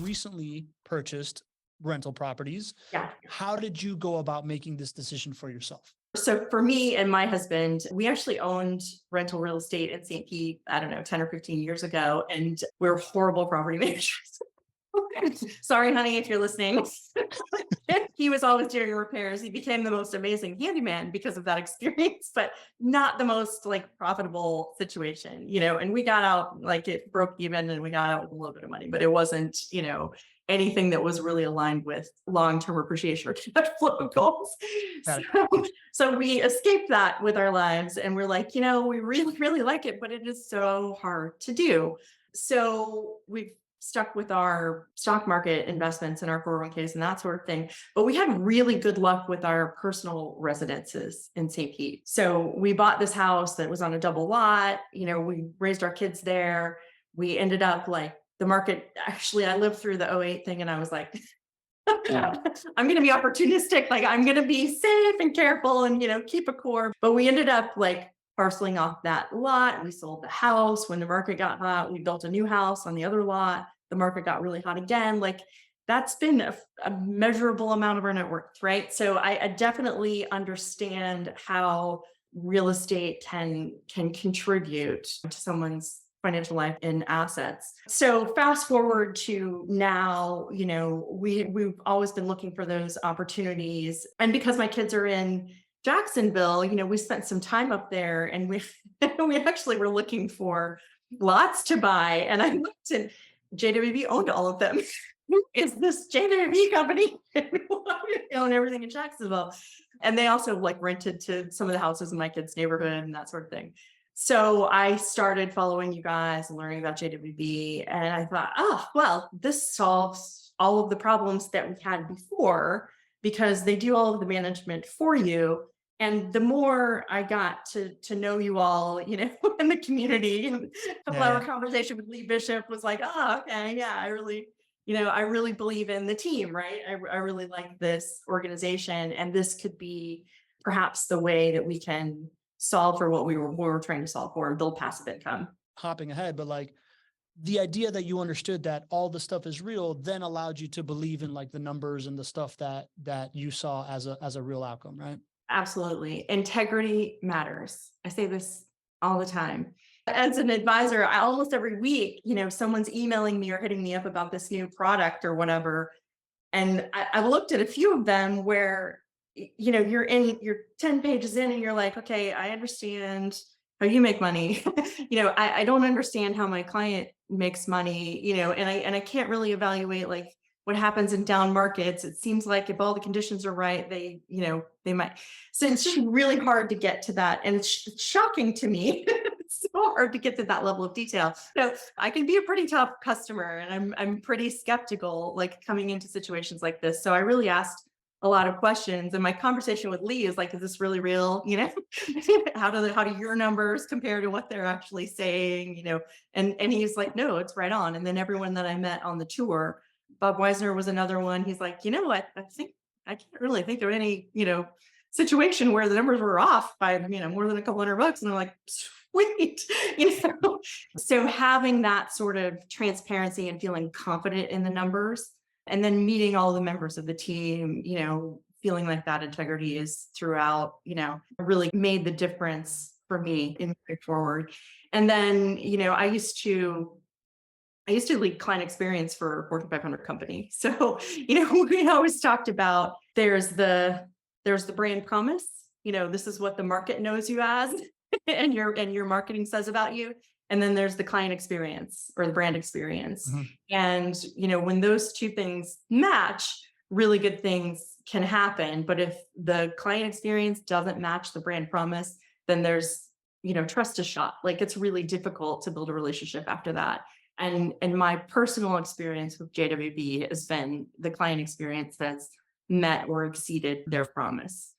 recently purchased rental properties. Yeah. How did you go about making this decision for yourself? So for me and my husband, we actually owned rental real estate in St. Pete, I don't know, 10 or 15 years ago. And we're horrible property managers. Sorry, honey, if you're listening. He was always doing repairs. He became the most amazing handyman because of that experience, but not the most profitable situation, and we got out, it broke even and we got out with a little bit of money, but it wasn't, anything that was really aligned with long-term appreciation or cash flow goals. So we escaped that with our lives and we're like, we really, really like it, but it is so hard to do. So we've stuck with our stock market investments and our 401ks and that sort of thing. But we had really good luck with our personal residences in St. Pete. So we bought this house that was on a double lot. We raised our kids there. We ended up the market. Actually, I lived through the 2008 thing and I was like, I'm going to be opportunistic. I'm going to be safe and careful and, keep a core. But we ended up parceling off that lot. We sold the house when the market got hot. We built a new house on the other lot. The market got really hot again. That's been a measurable amount of our net worth, right? So I definitely understand how real estate can contribute to someone's financial life and assets. So fast forward to now, we've always been looking for those opportunities. And because my kids are in Jacksonville, we spent some time up there and we actually were looking for lots to buy. And I looked and JWB owned all of them. Who is this JWB company? We own everything in Jacksonville. And they also rented to some of the houses in my kids' neighborhood and that sort of thing. So I started following you guys and learning about JWB. And I thought, oh, well, this solves all of the problems that we had before because they do all of the management for you. And the more I got to know you all, in the community, and our conversation with Lee Bishop was like, oh, okay, yeah, I really believe in the team, right? I really like this organization, and this could be perhaps the way that we can solve for what we were trying to solve for and build passive income. Hopping ahead, but the idea that you understood that all the stuff is real then allowed you to believe in the numbers and the stuff that you saw as a real outcome, right? Absolutely. Integrity matters. I say this all the time. As an advisor, almost every week, someone's emailing me or hitting me up about this new product or whatever. And I've looked at a few of them where, you're 10 pages in and you're like, okay, I understand how you make money. I don't understand how my client makes money, and I can't really evaluate what happens in down markets. It seems like if all the conditions are right, they might. So it's just really hard to get to that. And it's shocking to me. It's so hard to get to that level of detail. So I can be a pretty tough customer and I'm pretty skeptical, coming into situations like this. So I really asked a lot of questions. And my conversation with Lee is is this really real? How do your numbers compare to what they're actually saying? And he's like, no, it's right on. And then everyone that I met on the tour, Bob Weisner was another one. He's like, I think I can't really think of any, situation where the numbers were off by, more than a couple $100. And I'm like, sweet, So having that sort of transparency and feeling confident in the numbers, and then meeting all the members of the team, feeling like that integrity is throughout, really made the difference for me in moving forward. And then, I used to lead client experience for a Fortune 500 company. So, we always talked about there's the brand promise, this is what the market knows you as and your marketing says about you. And then there's the client experience or the brand experience. Mm-hmm. And, when those two things match, really good things can happen. But if the client experience doesn't match the brand promise, then there's, trust is shot. It's really difficult to build a relationship after that. And my personal experience with JWB has been the client experience that's met or exceeded their promise.